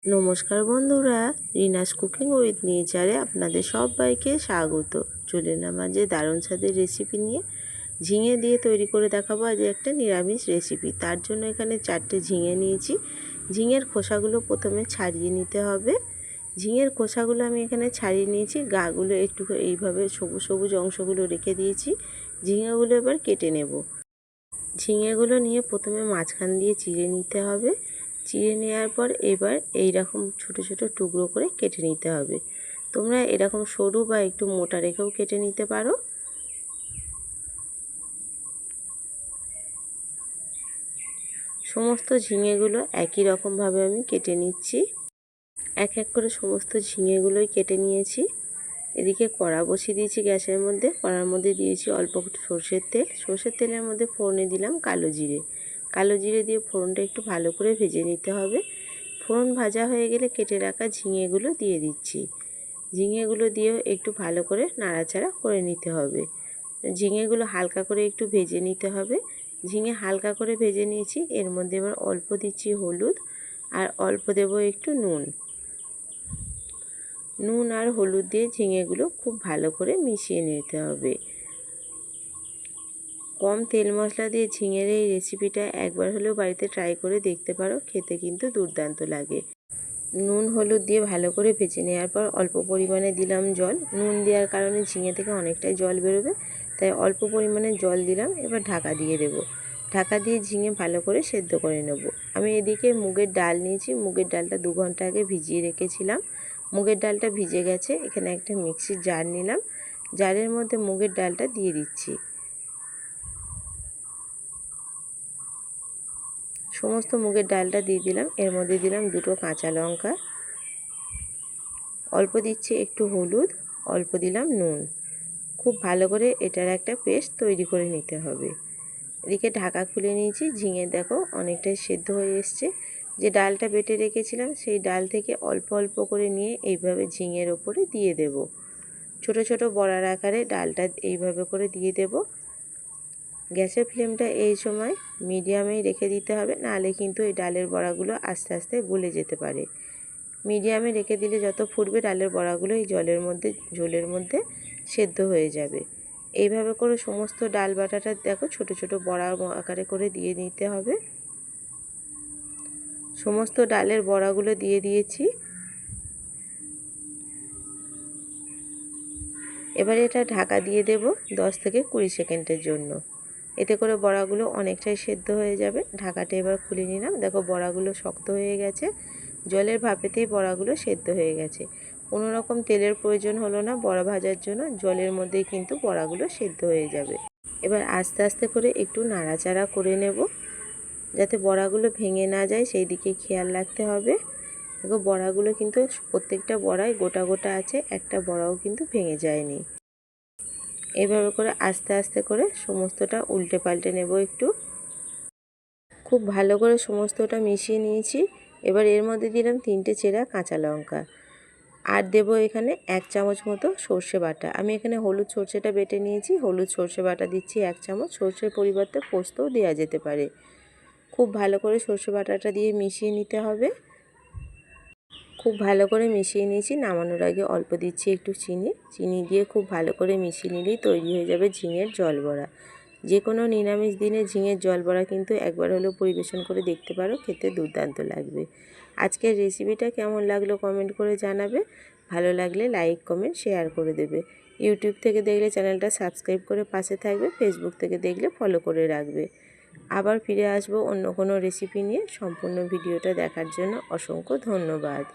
নমস্কার বন্ধুরা, Rina's cooking with নেচারে আপনাদের সবাইকে স্বাগত। চলে এলাম আজ দারুণ স্বাদের রেসিপি নিয়ে। ঝিঙে দিয়ে তৈরি করে দেখাবো আজ একটা নিরামিষ রেসিপি। তার জন্য এখানে 4টে ঝিঙে নিয়েছি। ঝিঙের খোসাগুলো প্রথমে ছাড়িয়ে নিতে হবে। ঝিঙের খোসাগুলো আমি এখানে ছাড়িয়ে নিয়েছি, গাগুলো একটু এইভাবে সবুজ সবুজ অংশগুলো রেখে দিয়েছি। ঝিঙেগুলো এবার কেটে নেব। ঝিঙেগুলো নিয়ে প্রথমে মাঝখান দিয়ে চিড়ে নিতে হবে। চিড়ে নেওয়ার পর এবার এই রকম ছোট ছোট টুকরো করে কেটে নিতে হবে। তোমরা এরকম সরু বা একটু মোটা রেখেও কেটে নিতে পারো। সমস্ত ঝিঙেগুলো একই রকমভাবে আমি কেটে নিচ্ছি। এক এক করে সমস্ত ঝিঙেগুলোই কেটে নিয়েছি। এদিকে কড়া বসিয়ে দিয়েছি গ্যাসের মধ্যে। কড়ার মধ্যে দিয়েছি অল্প সর্ষের তেল। সর্ষের তেলের মধ্যে ফোড়নে দিলাম কালো জিরে। কালো জিরে দিয়ে ফোড়নটা একটু ভালো করে ভেজে নিতে হবে। ফোড়ন ভাজা হয়ে গেলে কেটে রাখা ঝিঙেগুলো দিয়ে দিচ্ছি। ঝিঙেগুলো দিয়েও একটু ভালো করে নাড়াচাড়া করে নিতে হবে। ঝিঙেগুলো হালকা করে একটু ভেজে নিতে হবে। ঝিঙে হালকা করে ভেজে নিয়েছি। এর মধ্যে এবার অল্প দিচ্ছি হলুদ আর অল্প দেব একটু নুন। নুন আর হলুদ দিয়ে ঝিঙেগুলো খুব ভালো করে মিশিয়ে নিতে হবে। কম তেল মশলা দিয়ে ঝিঙের এই রেসিপিটা একবার হলেও বাড়িতে ট্রাই করে দেখতে পারো, খেতে কিন্তু দুর্দান্ত লাগে। নুন হলুদ দিয়ে ভালো করে ভেজে নেওয়ার পর অল্প পরিমাণে দিলাম জল। নুন দেওয়ার কারণে ঝিঙে থেকে অনেকটাই জল বেরোবে, তাই অল্প পরিমাণে জল দিলাম। এবার ঢাকা দিয়ে দেব। ঢাকা দিয়ে ঝিঙে ভালো করে সেদ্ধ করে নেব। আমি এদিকে মুগের ডাল নিয়েছি। মুগের ডালটা 2 ঘন্টা আগে ভিজিয়ে রেখেছিলাম। মুগের ডালটা ভিজে গেছে। এখানে একটা মিক্সির জার নিলাম। জারের মধ্যে মুগের ডালটা দিয়ে দিচ্ছি। সমস্ত মুগের ডালটা দিয়ে দিলাম। এর মধ্যে দিলাম 2টো কাঁচা লঙ্কা, অল্প দিচ্ছি একটু হলুদ, অল্প দিলাম নুন। খুব ভালো করে এটার একটা পেস্ট তৈরি করে নিতে হবে। এদিকে ঢাকা খুলে নিয়েছি। ঝিঙে দেখো অনেকটাই সেদ্ধ হয়ে এসছে। যে ডালটা বেটে রেখেছিলাম সেই ডাল থেকে অল্প অল্প করে নিয়ে এইভাবে ঝিঙের ওপরে দিয়ে দেব। ছোট ছোট বড়ার আকারে ডালটা এইভাবে করে দিয়ে দেব। গ্যাসের ফ্লেমটা এই সময় মিডিয়ামেই রেখে দিতে হবে, নাহলে কিন্তু এই ডালের বড়াগুলো আস্তে আস্তে গলে যেতে পারে। মিডিয়ামে রেখে দিলে যত ফুটবে ডালের বড়াগুলো এই ঝোলের মধ্যে সেদ্ধ হয়ে যাবে। এইভাবে করে সমস্ত ডাল বাটাটা দেখো ছোট ছোট বড়া আকারে করে দিয়ে নিতে হবে। সমস্ত ডালের বড়াগুলো দিয়ে দিয়েছি। এবারে এটা ঢাকা দিয়ে দেব 10 থেকে 20 সেকেন্ডের জন্য। এতে করে বড়াগুলো অনেকটাই সেদ্ধ হয়ে যাবে। ঢাকাটা এবার খুলে নিলাম। দেখো বড়াগুলো শক্ত হয়ে গেছে। জলের ভাপেতেই বড়াগুলো সেদ্ধ হয়ে গেছে। কোনো রকম তেলের প্রয়োজন হলো না বড়া ভাজার জন্য। জলের মধ্যেই কিন্তু বড়াগুলো সেদ্ধ হয়ে যাবে। এবার আস্তে আস্তে করে একটু নাড়াচাড়া করে নেব, যাতে বড়াগুলো ভেঙে না যায় সেই দিকে খেয়াল রাখতে হবে। দেখো বড়াগুলো কিন্তু প্রত্যেকটা বড়াই গোটা গোটা আছে, একটা বড়াও কিন্তু ভেঙে যায়নি। এইভাবে করে আস্তে আস্তে করে সমস্তটা উল্টে পাল্টে নেব একটু। খুব ভালো করে সমস্তটা মিশিয়ে নিয়েছি। এবার এর মধ্যে দিলাম 3টে চেরা কাঁচা লঙ্কা আর দেব এখানে 1 চামচ মতো সর্ষে বাটা। আমি এখানে হলুদ সর্ষেটা বেটে নিয়েছি। হলুদ সর্ষে বাটা দিচ্ছি 1 চামচ। সর্ষের পরিবর্তে পোস্তও দেওয়া যেতে পারে। খুব ভালো করে সর্ষে বাটাটা দিয়ে মিশিয়ে নিতে হবে। খুব ভালো করে মিশিয়ে নিয়েছি। নামানোর আগে অল্প দিচ্ছি একটু চিনি দিয়ে খুব ভালো করে মিশিয়ে নিলেই তৈরি হয়ে যাবে ঝিঙের জল বড়া। যে কোনো নিরামিষ দিনে ঝিঙের জল বড়া কিন্তু একবার হলেও পরিবেশন করে দেখতে পারো, খেতে দুর্দান্ত লাগবে। আজকের রেসিপিটা কেমন লাগলো কমেন্ট করে জানাবে। ভালো লাগলে লাইক কমেন্ট শেয়ার করে দেবে। ইউটিউব থেকে দেখলে চ্যানেলটা সাবস্ক্রাইব করে পাশে থাকবে। ফেসবুক থেকে দেখলে ফলো করে রাখবে। আবার ফিরে আসবো অন্য কোনো রেসিপি নিয়ে। সম্পূর্ণ ভিডিওটা দেখার জন্য অসংখ্য ধন্যবাদ।